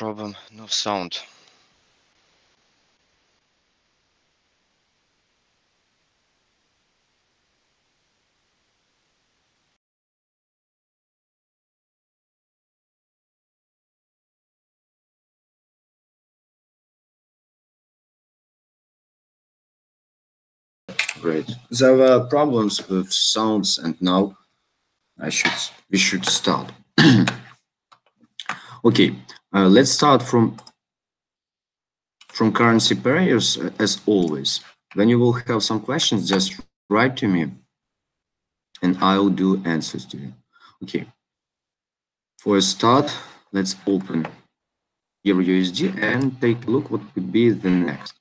problem, no sound. Great. There were problems with sounds, and now we should start. Okay, let's start from currency pairs as always. When you will have some questions, just write to me, and I'll do answers to you. Okay. For a start, let's open Euro USD and take a look what could be the next.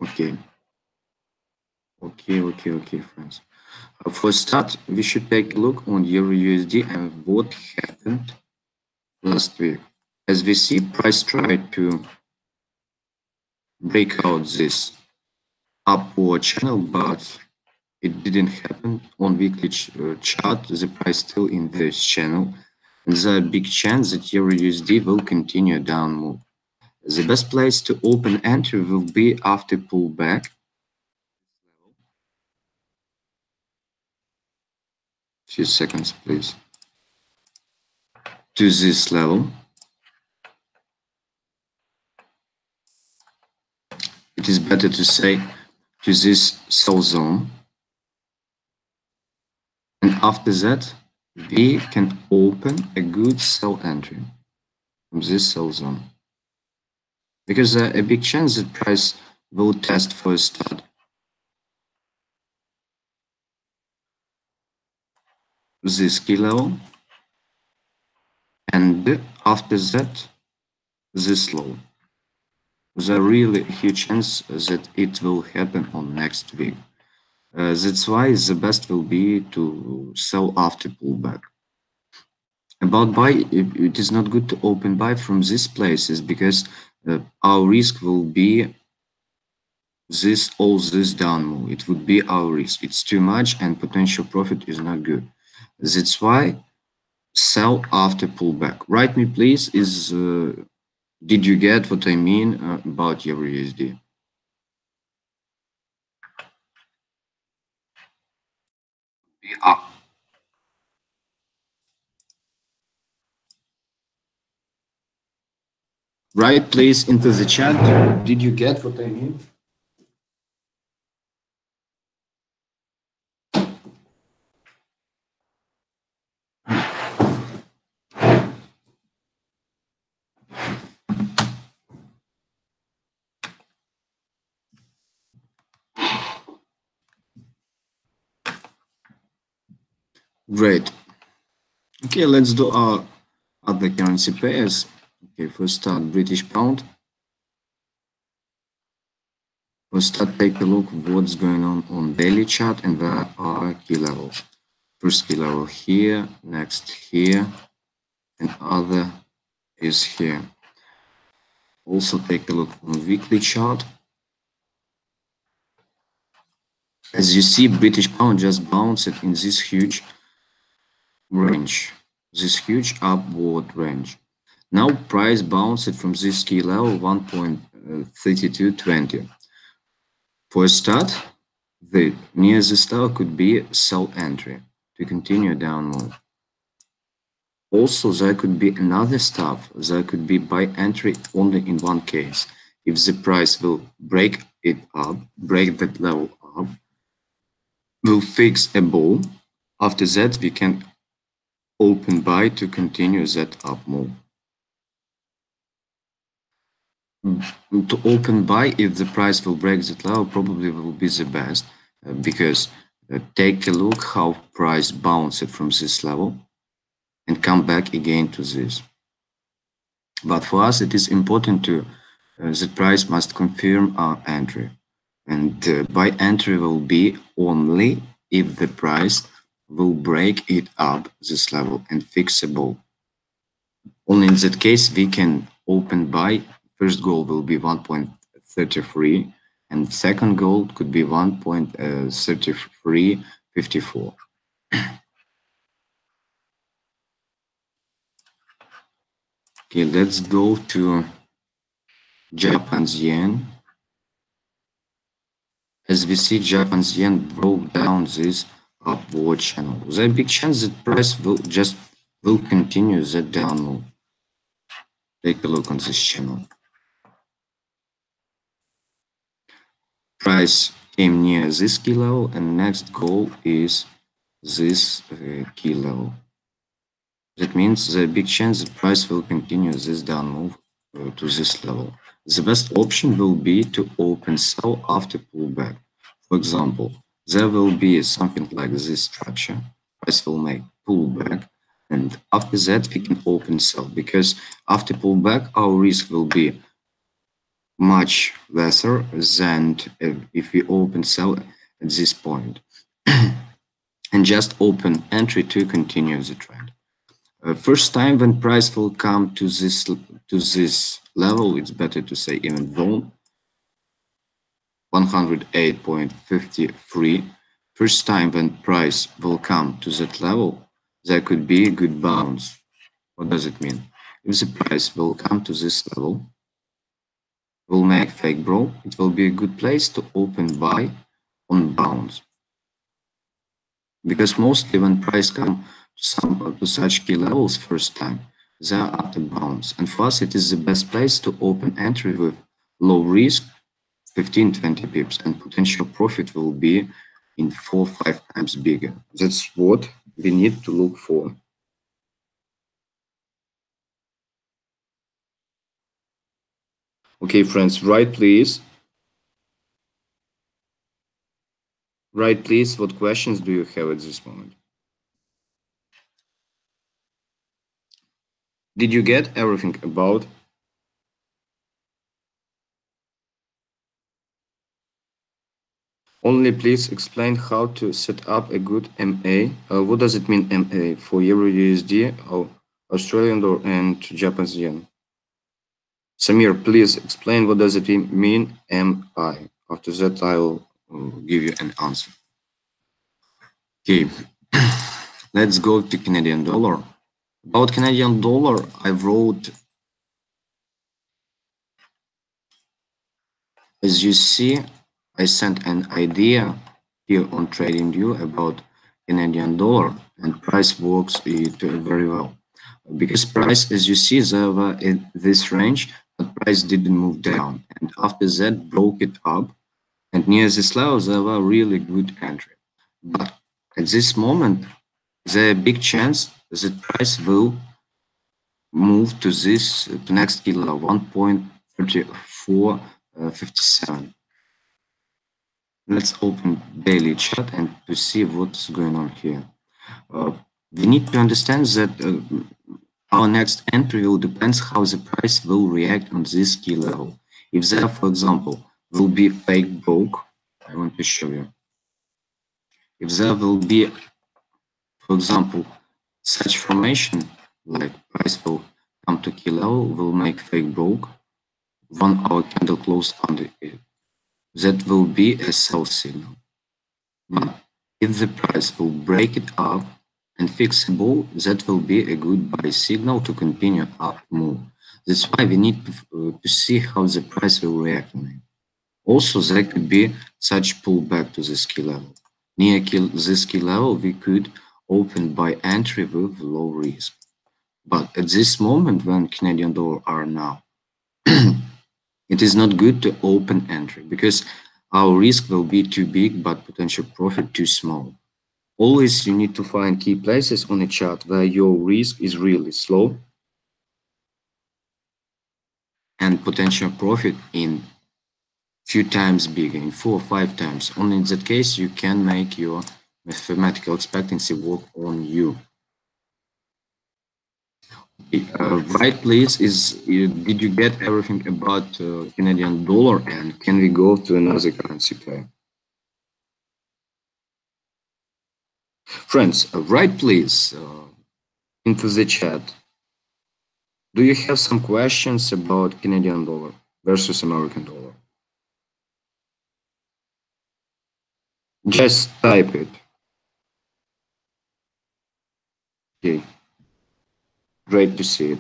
Okay. Okay, friends. For a start, we should take a look on Euro USD and what happened last week. As we see, price tried to break out this upward channel, but it didn't happen. On weekly chart, the price still in this channel. And there's a big chance that Euro USD will continue down move. The best place to open entry will be after pullback. Few seconds, please. To this level. It is better to say to this sell zone. And after that, we can open a good sell entry from this sell zone. Because a big chance that price will test for a start this key level, and after that this low. There's a really huge chance that it will happen on next week. That's why the best will be to sell after pullback. About buy, it is not good to open buy from these places because our risk will be this down move. It would be our risk. It's too much and potential profit is not good. That's why sell after pullback. Write me please did you get what I mean about your USD? Yeah. Write please into the chat. Did you get what I mean? Great. Okay, let's do our other currency pairs. Okay, first start British pound. First start take a look what's going on daily chart and where are key levels. First key level here, next here, and other is here. Also take a look on weekly chart. As you see, British pound just bounced in this huge range, this huge upward range. Now price bounced from this key level 1.3220. For a start, near this level could be sell entry to continue down move. Also, there could be another stop. There could be buy entry only in one case. If the price will break it up, break that level up, will fix a ball. After that, we can open buy to continue that up move. To open buy, if the price will break that level, probably will be the best because take a look how price bounced from this level and come back again to this. But for us, it is important to the price must confirm our entry, and buy entry will be only if the price will break it up this level and fix a ball. Only in that case we can open buy. First goal will be 1.33 and second goal could be 1.3354. Okay, let's go to Japan's yen. As we see, Japan's yen broke down this upward channel. There's a big chance that price will continue the down move. Take a look on this channel. Price came near this key level, and next goal is this key level. That means there's a big chance that price will continue this down move to this level. The best option will be to open sell after pullback. For example, there will be something like this structure. Price will make pullback, and after that we can open sell, because after pullback our risk will be much lesser than if we open sell at this point and just open entry to continue the trend. First time when price will come to this level, it's better to say even zone 108.53. First time when price will come to that level, there could be a good bounce. What does it mean? If the price will come to this level, will make fake bro, it will be a good place to open buy on bounce. Because mostly when price come to such key levels first time, they are at a bounce. And for us, it is the best place to open entry with low risk, 15-20 pips, and potential profit will be in 4-5 times bigger. That's what we need to look for. Okay, friends, write please. Write please, what questions do you have at this moment? Did you get everything about? Only please explain how to set up a good MA. What does it mean MA for Euro USD, Australian dollar, and Japanese yen? Samir, please explain what does it mean MI. After that, I'll give you an answer. Okay, let's go to Canadian dollar. About Canadian dollar, I wrote, as you see, I sent an idea here on TradingView about Canadian dollar, and price works it very well. Because price, as you see, they were in this range, but price didn't move down. And after that, broke it up. And near this level, there were really good entry. But at this moment, there is a big chance that price will move to this to next key level, 1.3457. Let's open daily chart and to see what's going on here. We need to understand that our next entry will depends how the price will react on this key level. If there, for example, will be fake broke, I want to show you. If there will be, for example, such formation, like price will come to key level, will make fake broke, 1 hour candle close under it. That will be a sell signal. But if the price will break it up and fix a bull, that will be a good buy signal to continue up move. That's why we need to see how the price will react on it. Also, there could be such pullback to this key level. Near this key level, we could open by entry with low risk. But at this moment, when Canadian dollar are now, it is not good to open entry because our risk will be too big, but potential profit too small. Always you need to find key places on a chart where your risk is really slow and potential profit in few times bigger, in 4 or 5 times. Only in that case you can make your mathematical expectancy work on you. Right, please. Did you get everything about Canadian dollar, and can we go to another currency pair? Friends, write please into the chat. Do you have some questions about Canadian dollar versus American dollar? Just type it. Okay. Great to see it.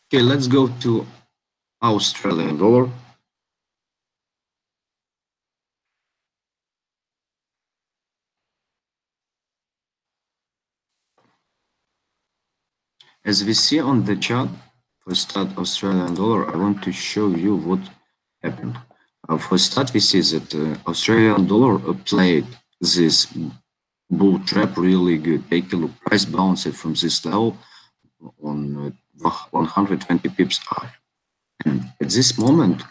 Okay, let's go to Australian dollar. As we see on the chart, for start Australian dollar, I want to show you what happened. For start, we see that Australian dollar played this bull trap really good. Take a look, price bounced from this level on 120 pips high. And at this moment,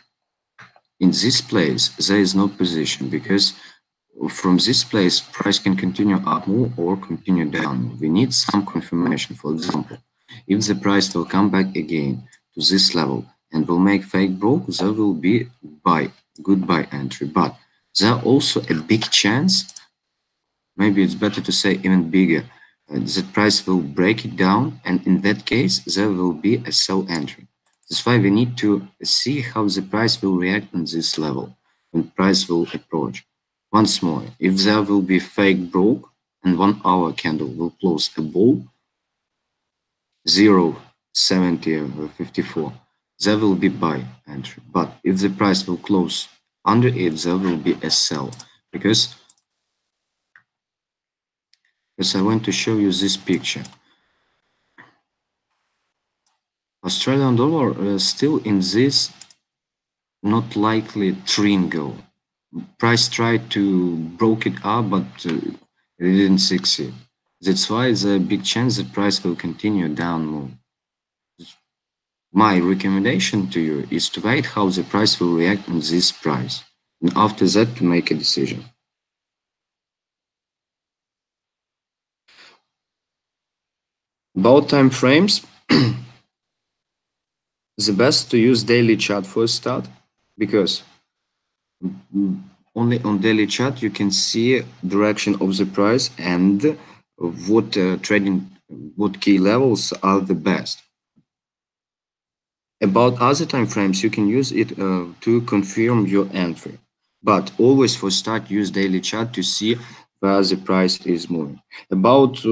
in this place, there is no position because from this place, price can continue up move or continue down. We need some confirmation. For example, if the price will come back again to this level and will make fake broke, there will be buy, good buy entry. But there also a big chance, maybe it's better to say even bigger, the price will break it down, and in that case, there will be a sell entry. That's why we need to see how the price will react on this level when price will approach. Once more, if there will be fake broke and 1 hour candle will close above 0.70 or 54, there will be buy entry. But if the price will close under it, there will be a sell because I want to show you this picture. Australian dollar still in this not likely triangle. Price tried to broke it up, but it didn't succeed. That's why there's a big chance that price will continue down move. My recommendation to you is to wait how the price will react on this price, and after that to make a decision. About time frames, the best to use daily chart for a start because only on daily chart you can see direction of the price and what trading, what key levels are the best. About other time frames, you can use it to confirm your entry, but always for start use daily chart to see where the price is moving. About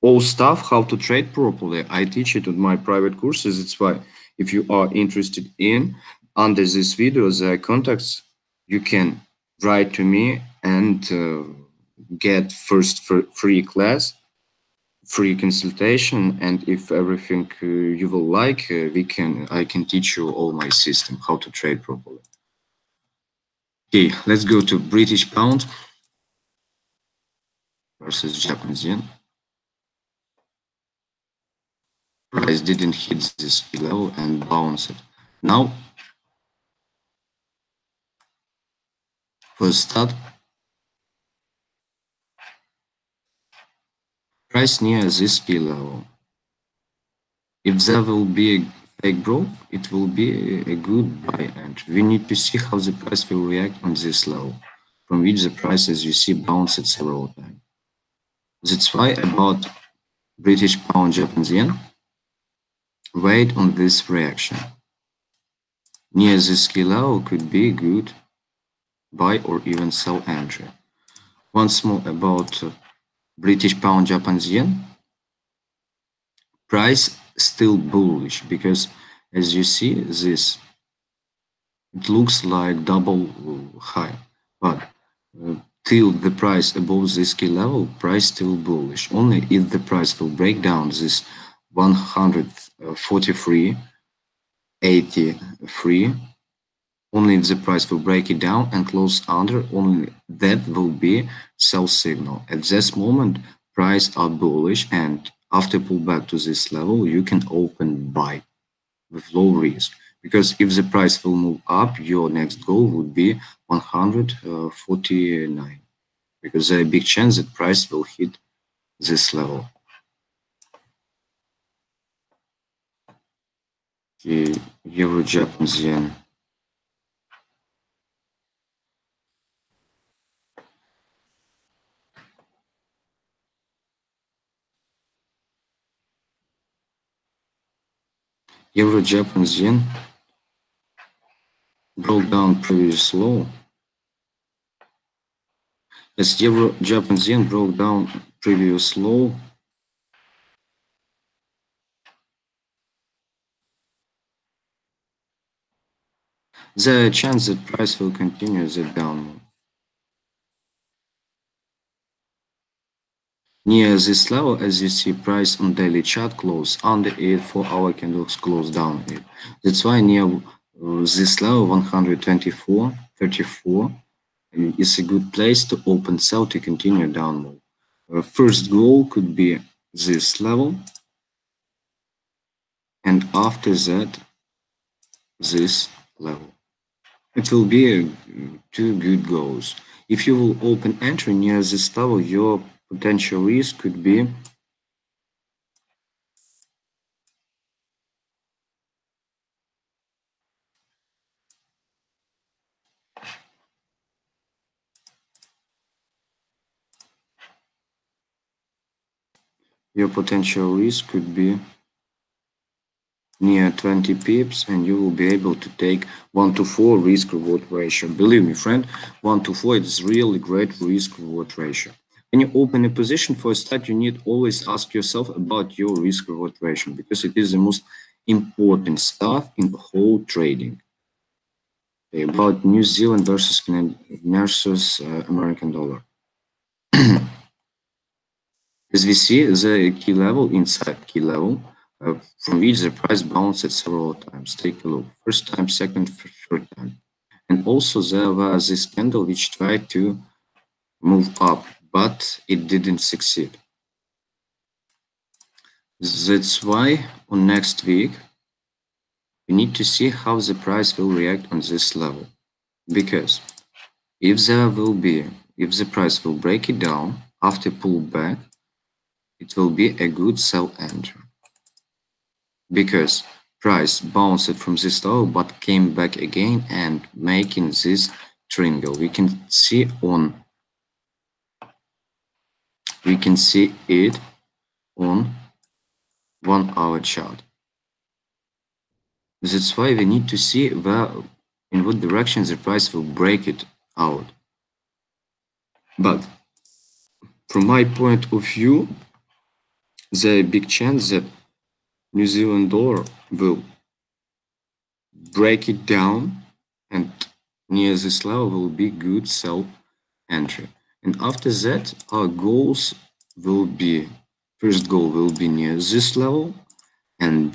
all stuff how to trade properly, I teach it on my private courses. It's why if you are interested in, under this video there are contacts, you can write to me and get first free class, free consultation, and if everything you will like, I can teach you all my system how to trade properly. Okay, let's go to British pound versus Japanese yen. Price didn't hit this key level and bounced. Now, for start, price near this key level. If there will be a fake growth, it will be a good buy entry. We need to see how the price will react on this level, from which the price, as you see, bounced several times. That's why about British pound Japanese yen, wait on this reaction. Near this key level could be good buy or even sell entry. Once more about British pound Japanese yen, price still bullish because as you see this, it looks like double high, but till the price above this key level, price still bullish. Only if the price will break down this 143.83, only if the price will break it down and close under, only that will be sell signal. At this moment, price are bullish, and after pullback to this level, you can open buy with low risk. Because if the price will move up, your next goal would be 149. Because there's a big chance that price will hit this level. The Euro Japanese yen. Euro Japanese yen broke down previous low. As Euro Japanese yen broke down previous low, The chance that price will continue the downmove. Near this level, as you see, price on daily chart close under it, 4-hour candles close down it. That's why near this level, 124.34, is a good place to open sell to continue downmove. First goal could be this level, and after that, this level. It will be two good goals. If you will open entry near this level, your potential risk could be your potential risk could be near 20 pips, and you will be able to take 1 to 4 risk reward ratio. Believe me, friend, 1 to 4 is really great risk reward ratio. When you open a position for a start, you need always ask yourself about your risk reward ratio, because it is the most important stuff in the whole trading. Okay, about New Zealand versus American dollar. As we see, the key level inside key level, from which the price bounced several times. Take a look. First time, second, third time. And also there was this candle which tried to move up, but it didn't succeed. That's why on next week, we need to see how the price will react on this level. Because if the price will break it down after pullback, it will be a good sell entry. Because price bounced from this level but came back again and making this triangle. We can see it on 1-hour chart. That's why we need to see in what direction the price will break it out. But from my point of view, there is a big chance that New Zealand dollar will break it down, and near this level will be good sell entry. And after that, our goals will be, first goal will be near this level, and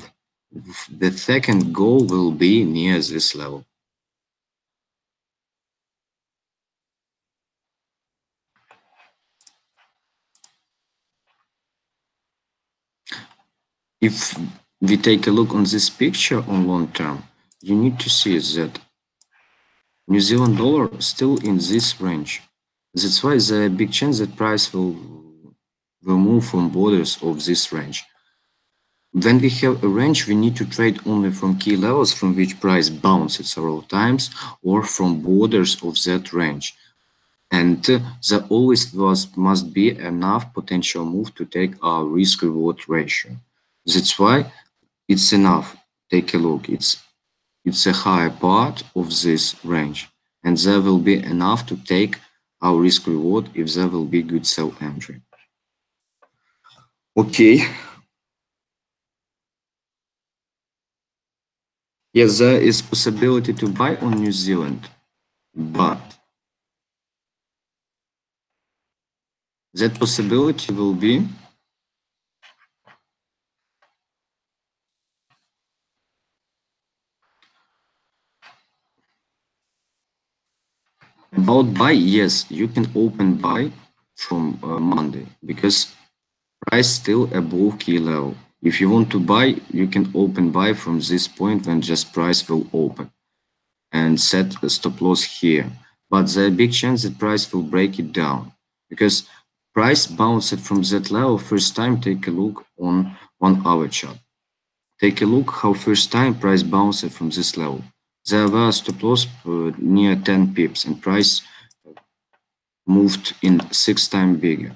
the second goal will be near this level. If we take a look on this picture on long term, you need to see that New Zealand dollar still in this range. That's why there is a big chance that price will move from borders of this range. When we have a range, we need to trade only from key levels from which price bounced several times, or from borders of that range. And there always must be enough potential move to take our risk reward ratio. That's why it's enough. Take a look. It's a higher part of this range, and there will be enough to take our risk reward if there will be good sell entry. Okay. Yes, there is possibility to buy on New Zealand, but that possibility will be about buy. Yes, you can open buy from Monday, because price still above key level. If you want to buy, you can open buy from this point when just price will open, and set a stop loss here. But there's a big chance that price will break it down, because price bounced from that level first time. Take a look on 1-hour chart. Take a look how first time price bounced from this level. There was stop loss near 10 pips, and price moved in 6 times bigger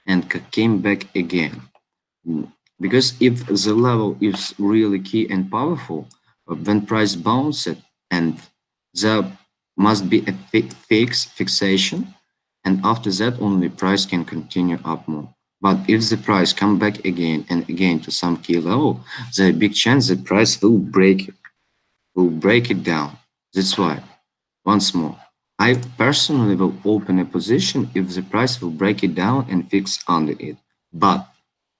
and came back again. Because if the level is really key and powerful, when price bounces, and there must be a fixation, and after that only price can continue up more. But if the price come back again and again to some key level, there's a big chance the price will break it down. That's why, once more, I personally will open a position if the price will break it down and fix under it. But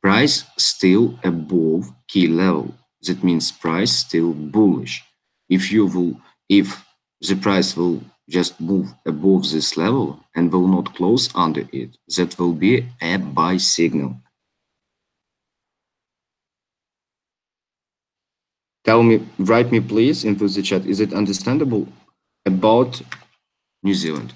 price still above key level. That means price still bullish. If the price will just move above this level and will not close under it, that will be a buy signal. Tell me, write me please into the chat, is it understandable about New Zealand?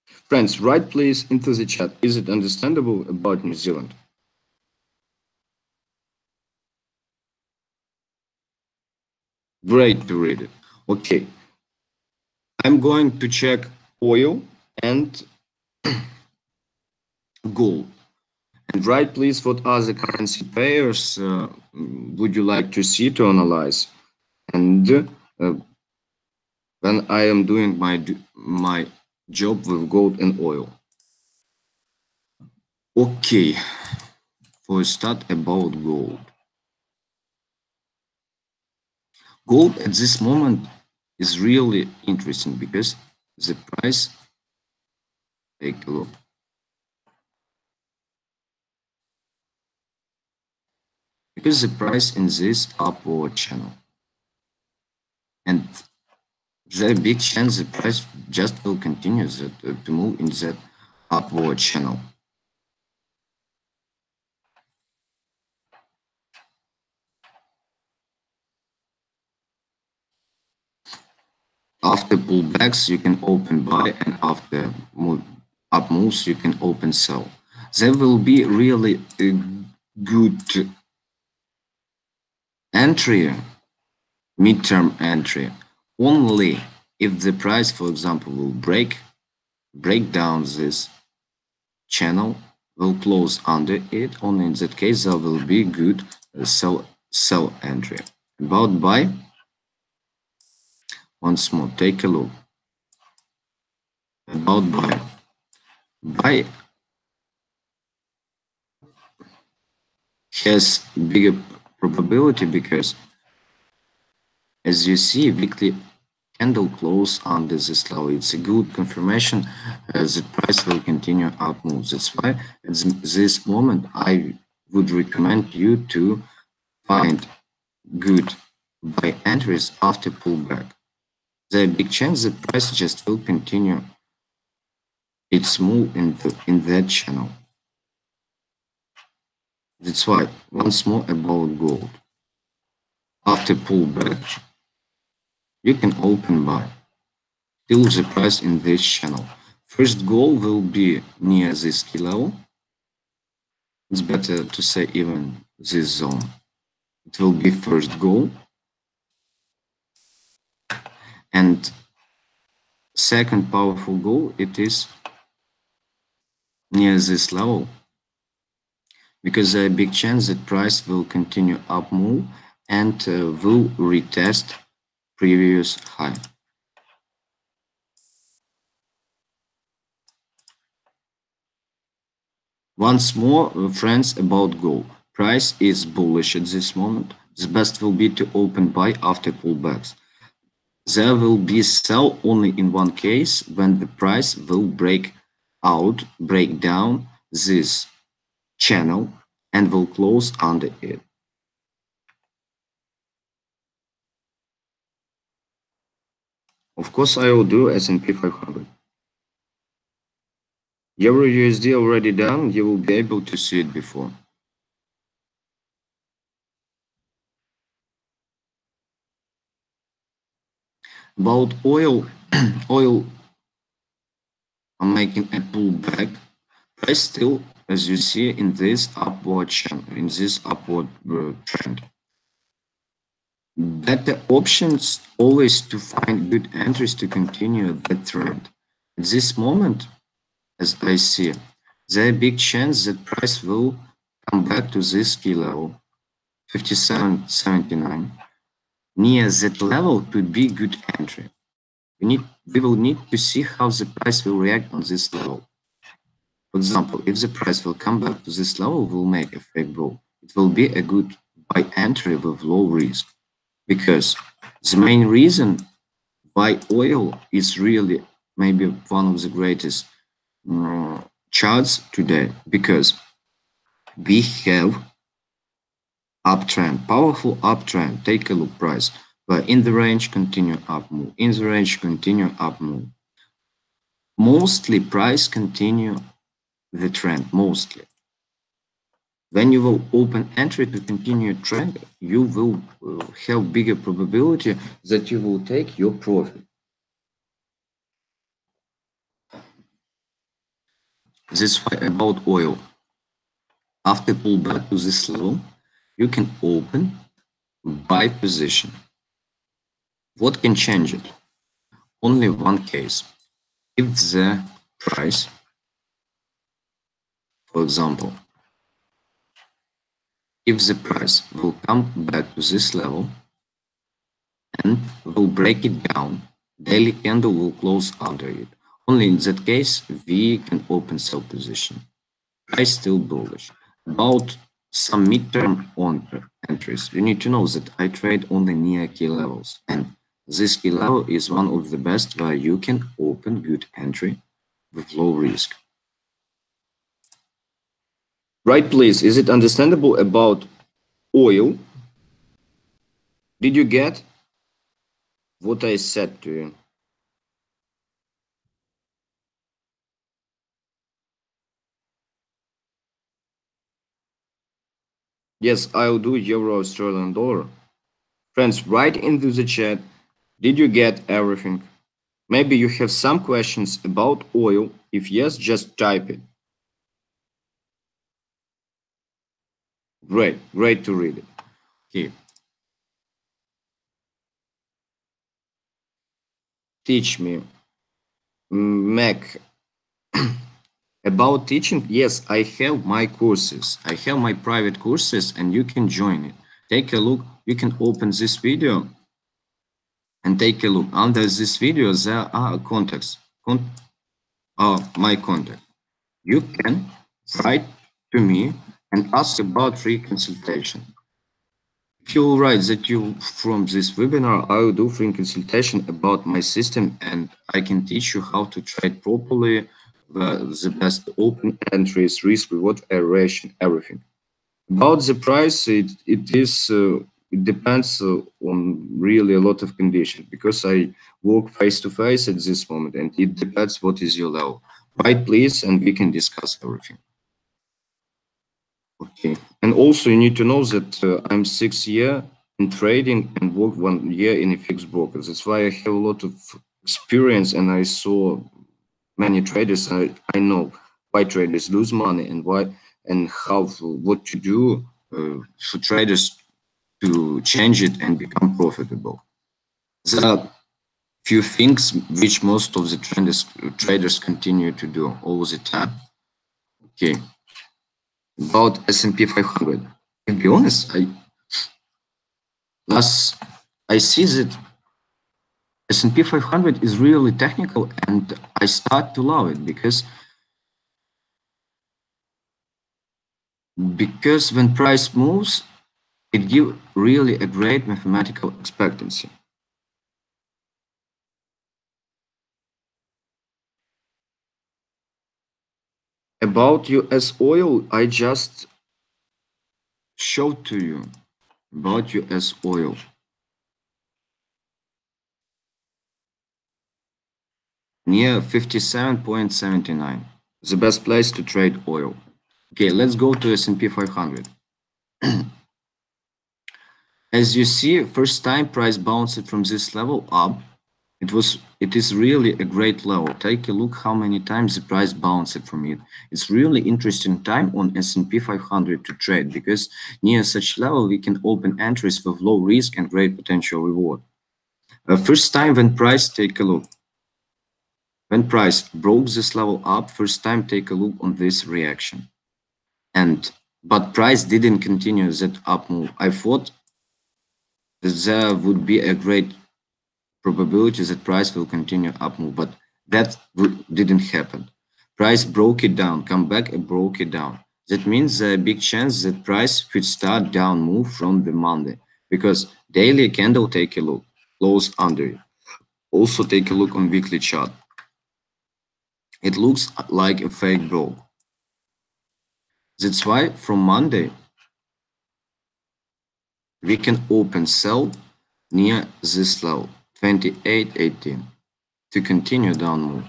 Friends, write please into the chat, is it understandable about New Zealand? Great to read it. Okay, I'm going to check oil and gold. And write please what other currency pairs would you like to see to analyze. And when I am doing my job with gold and oil. Okay, for a start about gold. Gold at this moment is really interesting because the price, take a look, because the price in this upward channel, and there is a big chance the price just will continue to move in that upward channel. After pullbacks, you can open buy, and after up moves, you can open sell. There will be really a good entry, midterm entry, only if the price, for example, will break down this channel, will close under it. Only in that case, there will be good sell entry. About buy, once more, take a look. About buy. Buy has bigger probability because, as you see, weekly candle close under this level. It's a good confirmation that price will continue up move. That's why at this moment I would recommend you to find good buy entries after pullback. There's a big chance the price just will continue its move in that channel. That's why, once more about gold. After pullback, you can open buy till the price in this channel. First goal will be near this key level. It's better to say even this zone. It will be first goal. And second powerful goal, it is near this level, because there is a big chance that price will continue up move and will retest previous high. Once more, friends, about gold. Price is bullish at this moment. The best will be to open buy after pullbacks. There will be sell only in one case, when the price will break down this channel and will close under it. Of course, I will do S&P 500. Euro USD already done. You will be able to see it before. About oil, oil, I'm making a pullback. Price still, as you see, in this upward channel, in this upward trend. Better options always to find good entries to continue that trend. At this moment, as I see, there is a big chance that price will come back to this key level, 57.79. Near that level could be good entry. We will need to see how the price will react on this level. For example, if the price will come back to this level, will make a fake bull. It will be a good buy entry with low risk, because the main reason why oil is really maybe one of the greatest charts today, because we have uptrend, powerful uptrend. Take a look price, but in the range continue up move, in the range continue up move. Mostly price continue the trend, mostly. When you will open entry to continue trend, you will have bigger probability that you will take your profit. This is why about oil. After pullback to this level, you can open buy position. What can change it? Only one case. If the price, for example, if the price will come back to this level and will break it down, daily candle will close under it. Only in that case, we can open sell position. Price still bullish. About some midterm on entries, you need to know that I trade only near key levels, and this key level is one of the best where you can open good entry with low risk. Right, please. Is it understandable about oil? Did you get what I said to you? Yes, I'll do euro Australian dollar. Friends, write into the chat. Did you get everything? Maybe you have some questions about oil. If yes, just type it. Great, great to read it. Okay. Teach me, Mac. About teaching, yes, I have my courses. I have my private courses and you can join it. Take a look. You can open this video and take a look. Under this video, there are contacts. My contact. You can write to me and ask about free consultation. If you will write that you from this webinar, I will do free consultation about my system and I can teach you how to trade properly, the best open entries, risk, reward, aeration, everything. About the price, it depends on really a lot of conditions, because I work face to face at this moment and it depends what is your level. Write please and we can discuss everything. Okay, and also you need to know that I'm 6 years in trading and worked 1 year in a fixed broker. That's why I have a lot of experience and I saw many traders. I know why traders lose money and why and how what to do for traders to change it and become profitable. There are few things which most of the traders continue to do all the time. Okay, about S&P 500. To be honest, I see that S&P 500 is really technical and I start to love it because when price moves, it gives really a great mathematical expectancy. About US oil, I just showed to you about US oil. Near 57.79, the best place to trade oil. Okay, let's go to S&P 500. As you see, first time price bounced from this level up. It is really a great level. Take a look how many times the price bounced from it. It's really interesting time on S&P 500 to trade, because near such level we can open entries with low risk and great potential reward. First time when price, take a look. When price broke this level up, first time take a look on this reaction. But price didn't continue that up move. I thought that there would be a great probability that price will continue up move, but that didn't happen. Price broke it down, come back and broke it down. That means a big chance that price could start down move from the Monday, because daily candle, take a look, close under it. Also take a look on weekly chart. It looks like a fake broke. That's why from Monday we can open sell near this level, 28.18, to continue down move.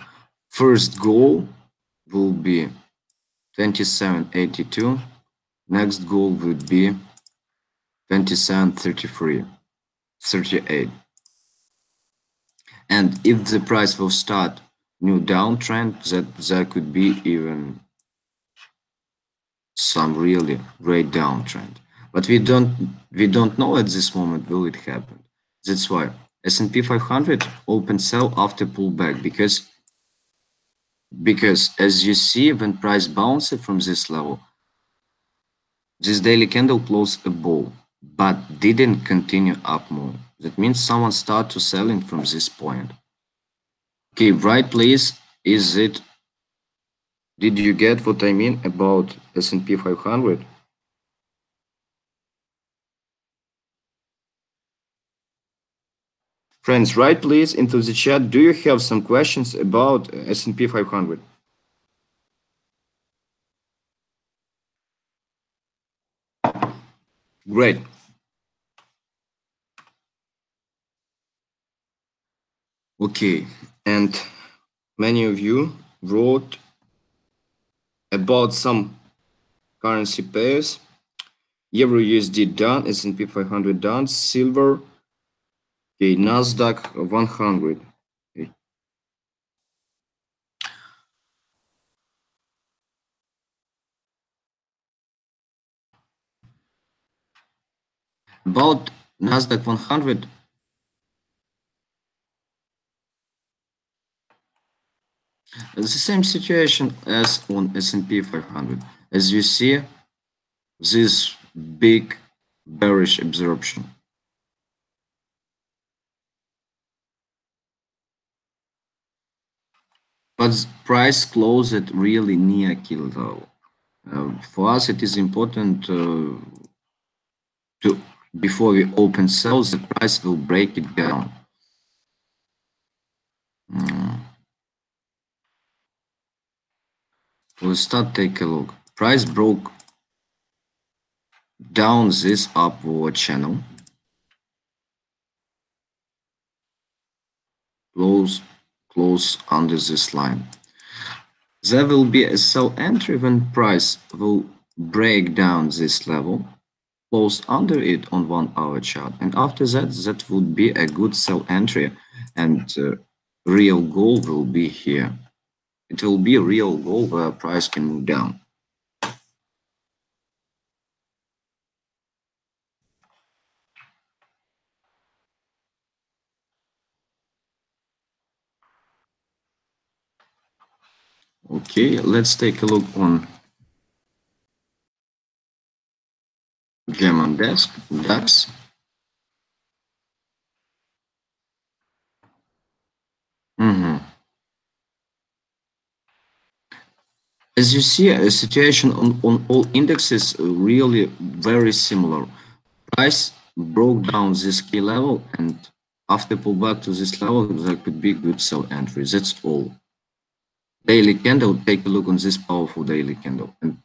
First goal will be 27.82. Next goal would be 27.33, 38. And if the price will start new downtrend, that there could be even some really great downtrend. But we don't know at this moment will it happen. That's why S&P 500 open sell after pullback, because as you see, when price bounced from this level, this daily candle closed above but didn't continue up more. That means someone start to selling from this point. Okay, right, please. Is it? Did you get what I mean about S&P 500? Friends, write please into the chat. Do you have some questions about S&P 500? Great. Okay, and many of you wrote about some currency pairs. Euro USD done, S&P 500 done, silver, okay, Nasdaq 100. Okay. About Nasdaq 100, it's the same situation as on S&P 500. As you see, this big bearish absorption. But price closed really near kill level. For us, it is important to before we open sell, the price will break it down. We'll start take a look. Price broke down this upward channel, close under this line. There will be a sell entry when price will break down this level, close under it on 1 hour chart, and after that, that would be a good sell entry, and real goal will be here. It will be a real goal where price can move down. Okay, let's take a look on German DAX. Mhm. As you see, a situation on all indexes really very similar. Price broke down this key level, and after pullback to this level, there could be good sell entry. That's all. Daily candle, take a look on this powerful daily candle, and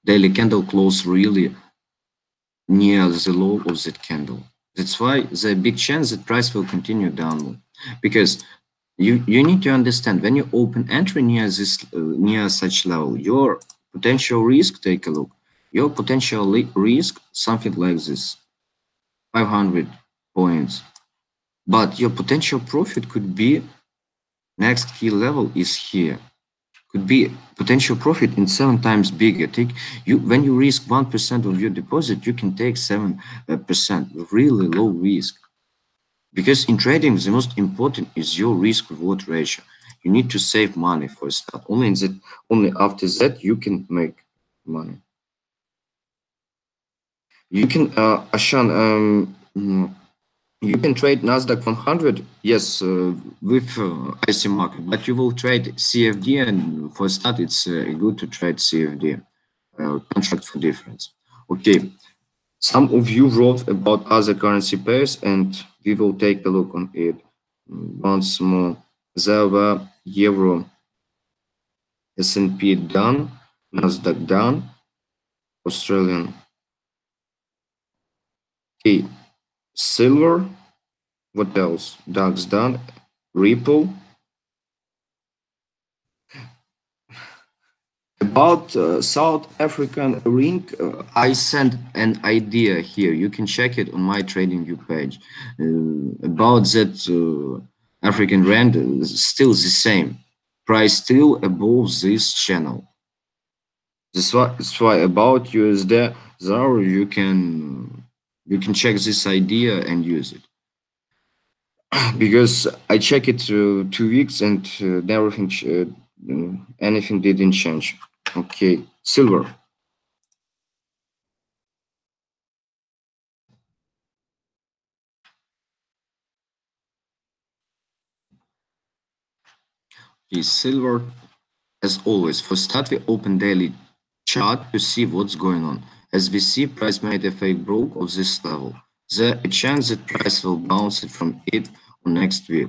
daily candle close really near the low of that candle. That's why there's a big chance that price will continue downward, because you need to understand when you open entry near this near such level, your potential risk, take a look, your potential risk something like this, 500 points, but your potential profit could be next key level is here, could be potential profit in 7 times bigger. Take you when you risk 1% of your deposit, you can take 7% really low risk. Because in trading, the most important is your risk reward ratio. You need to save money for a start. Only after that you can make money. You can, Ashan, You can trade Nasdaq 100, yes, with IC market, but you will trade CFD, and for start, it's good to trade CFD, contract for difference. Okay, some of you wrote about other currency pairs, and we will take a look on it once more. There were Euro, S&P done, Nasdaq done, Australian. Okay, silver. What else? DAX done, Ripple. About South African ring, I sent an idea here. You can check it on my TradingView page. About that African rand, still the same. Price still above this channel. That's why about USD ZAR, you can check this idea and use it. Because I check it 2 weeks and anything didn't change. Okay, silver. Is silver. As always, for start we open daily chart to see what's going on. As we see, price made a fake broke of this level. There a chance that price will bounce it from it on next week.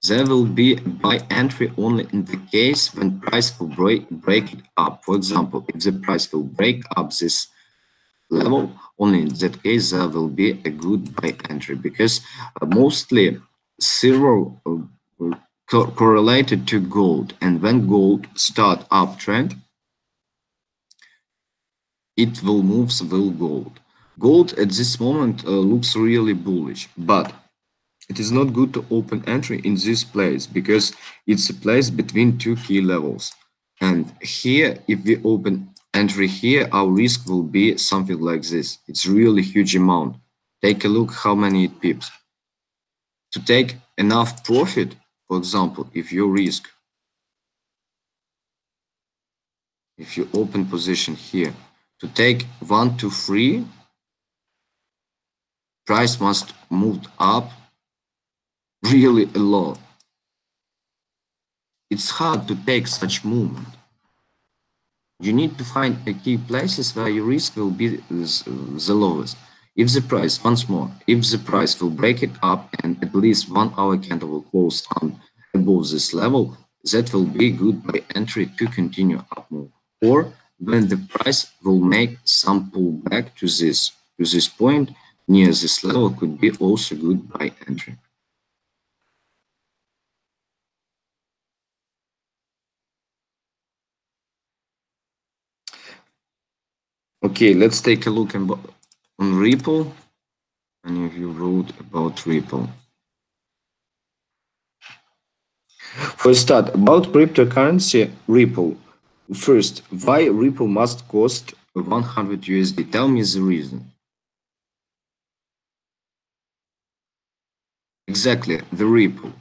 There will be a buy entry only in the case when price will break it up. For example, if the price will break up this level, only in that case there will be a good buy entry, because mostly silver correlated to gold, and when gold start uptrend, it will move will gold. Gold at this moment looks really bullish, but it is not good to open entry in this place, because it's a place between two key levels. And here, if we open entry here, our risk will be something like this. It's really huge amount. Take a look how many it pips. To take enough profit, for example, if you open position here, to take 1 to 3, price must move up really a lot. It's hard to take such movement. You need to find a key places where your risk will be the lowest. If the price, once more, if the price will break it up and at least 1 hour candle will close on above this level, that will be good by entry to continue up move. Or when the price will make some pullback to this point near this level, could be also good by entry. Okay, let's take a look on Ripple. Many of you wrote about Ripple. For a start, about cryptocurrency Ripple. First, why Ripple must cost 100 USD? Tell me the reason. Exactly, the Ripple.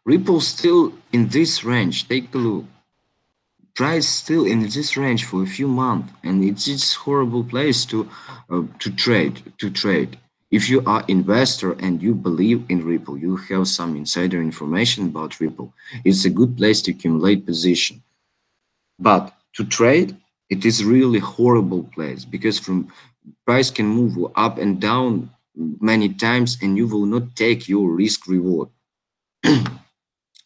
Ripple still in this range. Take a look. Price still in this range for a few months, and it's this horrible place to trade. If you are investor and you believe in Ripple, you have some insider information about Ripple, it's a good place to accumulate position. But to trade, it is really horrible place, because from price can move up and down many times, and you will not take your risk reward.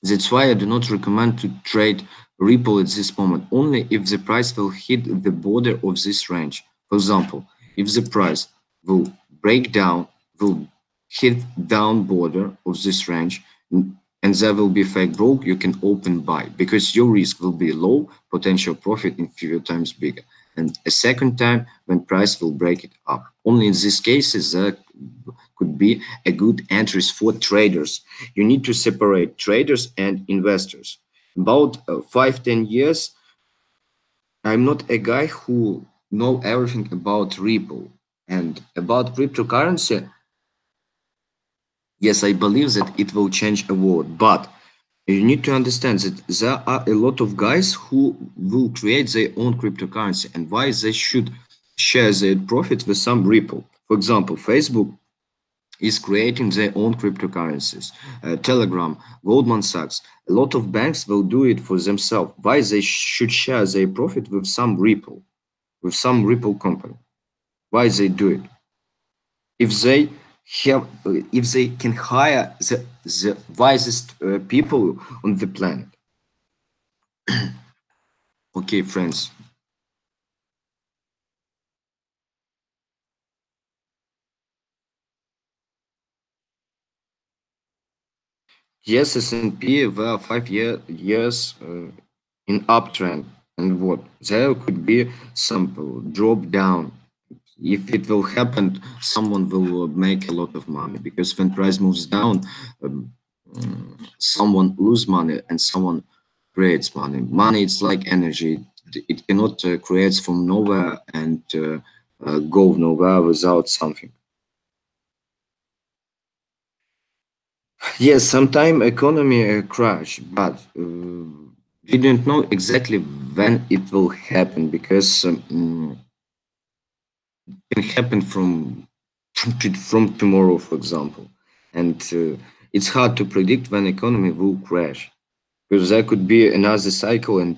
That's why I do not recommend to trade Ripple at this moment, only if the price will hit the border of this range. For example, if the price will break down, will hit down border of this range, and there will be fake broke, you can open buy, because your risk will be low, potential profit in few times bigger. And a second time when price will break it up. Only in these cases there could be a good entries for traders. You need to separate traders and investors. About 5-10 years, I'm not a guy who know everything about Ripple and about cryptocurrency. Yes, I believe that it will change a world, but You need to understand that there are a lot of guys who will create their own cryptocurrency, and why they should share their profit with some Ripple. For example, Facebook is creating their own cryptocurrencies. Telegram, Goldman Sachs, a lot of banks will do it for themselves. Why they should share their profit with some Ripple company? Why they do it? If they if they can hire the wisest people on the planet. Okay, friends. Yes, S&P were 5 years in uptrend, and what there could be some drop down. If it will happen, someone will make a lot of money, because when price moves down, um, someone lose money and someone creates money. Money is like energy; it cannot create from nowhere and go nowhere without something. Yes, sometime economy crash, but we don't know exactly when it will happen, because it can happen from tomorrow, for example, and it's hard to predict when economy will crash, because there could be another cycle and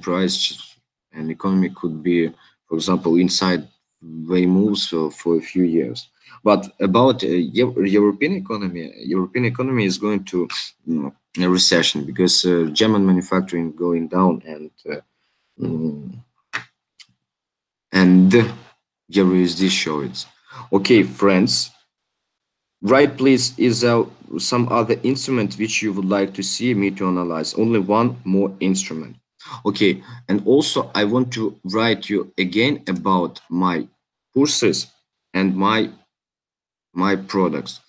and economy could be, for example, inside way moves for a few years. But about European economy is going to a recession, because German manufacturing going down, mm, and USD show it. Okay, friends, right, please, is there some other instrument which you would like to see me to analyze? Only one more instrument. Okay, and also I want to write you again about my courses and my products.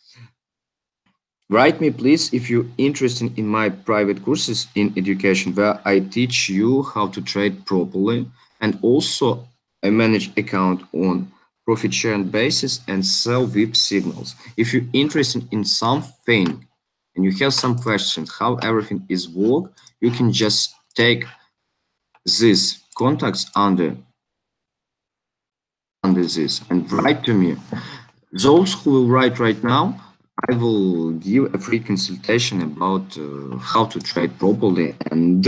Write me, please, if you're interested in my private courses in education, where I teach you how to trade properly, and also I manage account on profit sharing basis and sell VIP signals. If you're interested in something and you have some questions how everything is work, you can just take these contacts under this and write to me. Those who will write right now, I will give a free consultation about how to trade properly and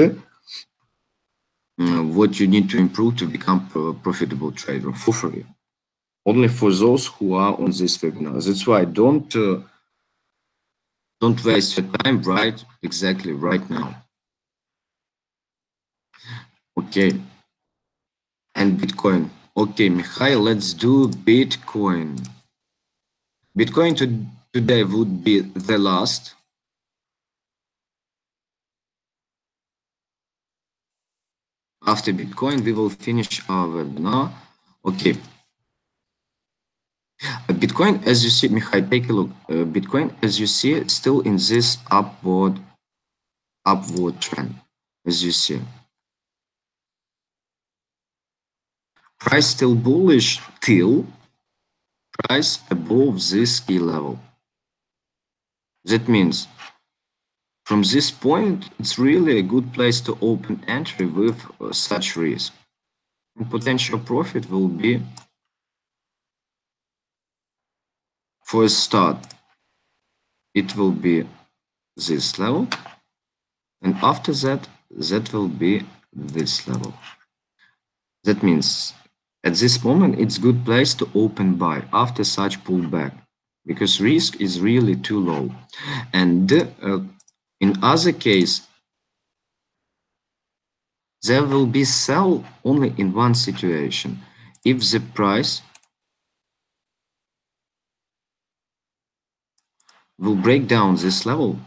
what you need to improve to become a profitable trader for free. Only for those who are on this webinar. That's why don't waste your time. Write exactly right now. Okay, and Bitcoin. Okay, Mikhail, let's do Bitcoin. Bitcoin today would be the last. After Bitcoin, we will finish our webinar. Okay. Bitcoin, as you see, Mikhail, take a look. Bitcoin, as you see, still in this upward trend, as you see. Price still bullish till price above this key level. That means from this point, it's really a good place to open entry with such risk. And potential profit will be, for a start, it will be this level, and after that, that will be this level. That means at this moment, it's good place to open buy after such pullback, because risk is really too low. And in other case, there will be sell only in one situation. If the price will break down this level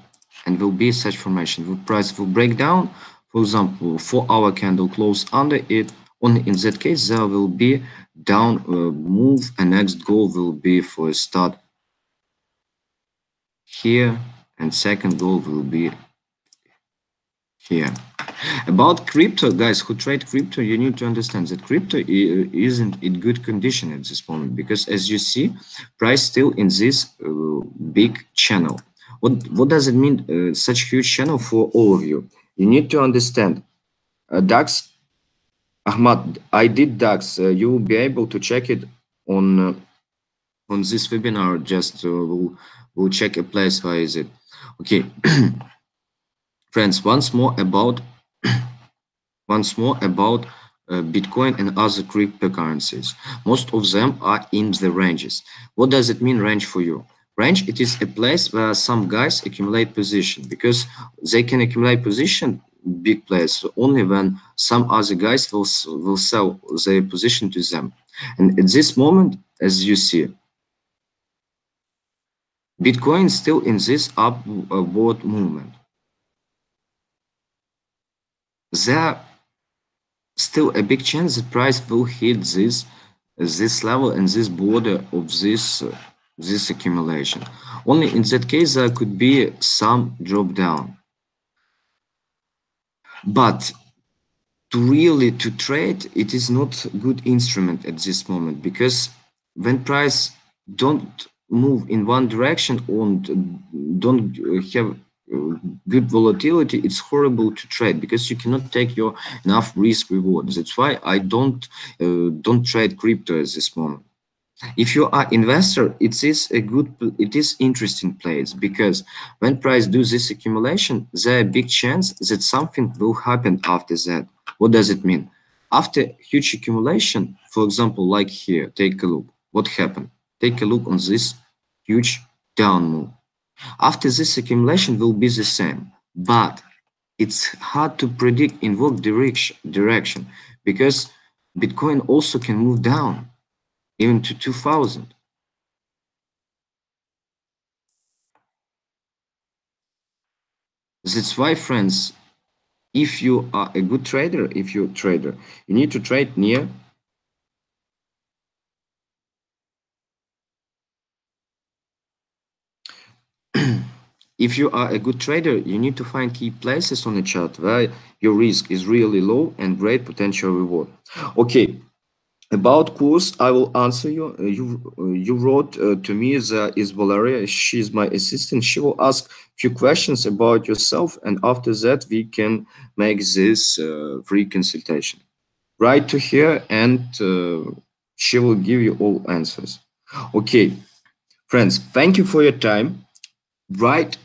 and will be such formation, the price will break down, for example, 4-hour candle close under it, only in that case there will be down move, and next goal will be for a start here, and second goal will be here. About crypto, guys who trade crypto, you need to understand that crypto isn't in good condition at this moment, because as you see, price still in this big channel. What does it mean? Such huge channel for all of you. You need to understand. DAX, Ahmad, I did DAX. You will be able to check it on this webinar. Just we'll check a place. Where is it? Okay, friends. Once more about Bitcoin and other cryptocurrencies. Most of them are in the ranges. What does it mean, range for you? Range, it is a place where some guys accumulate position, because they can accumulate position, big players, only when some other guys will sell their position to them. And at this moment, as you see, Bitcoin is still in this upward movement. There still a big chance the price will hit this level and this border of this accumulation. Only in that case there could be some drop down. But to trade, it is not a good instrument at this moment, because when price don't move in one direction and don't have good volatility, it's horrible to trade, because you cannot take your enough risk reward. That's why I don't trade crypto at this moment. If you are investor, it is interesting place, because when price do this accumulation, there are big chance that something will happen after that. What does it mean? After huge accumulation, for example, like here, take a look. What happened? Take a look on this huge down move. After this accumulation will be the same, but it's hard to predict in what direction, because Bitcoin also can move down even to 2000. That's why, friends, if you are a good trader, if you're a trader, you need to trade near. If you are a good trader, you need to find key places on the chart where your risk is really low and great potential reward. Okay, about course, I will answer you. You wrote to me that is Valeria. She's my assistant. She will ask few questions about yourself, and after that we can make this free consultation. Write to her, and she will give you all answers. Okay, friends, thank you for your time. Write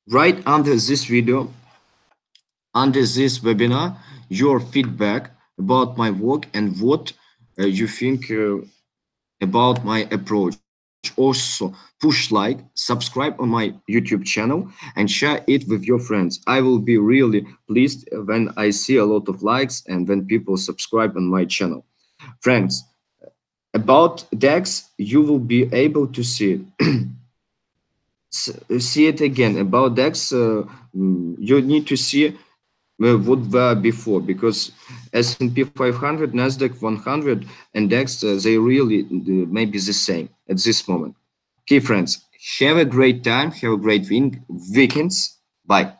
right under this video, under this webinar, your feedback about my work and what you think about my approach. Also, push like, subscribe on my YouTube channel, and share it with your friends. I will be really pleased when I see a lot of likes and when people subscribe on my channel. Friends, about DEX, you will be able to see it. See it again. About DEX, you need to see what were before, because S&P 500, Nasdaq 100, and DEX, they really may be the same at this moment. Okay, friends, have a great time. Have a great weekends. Bye.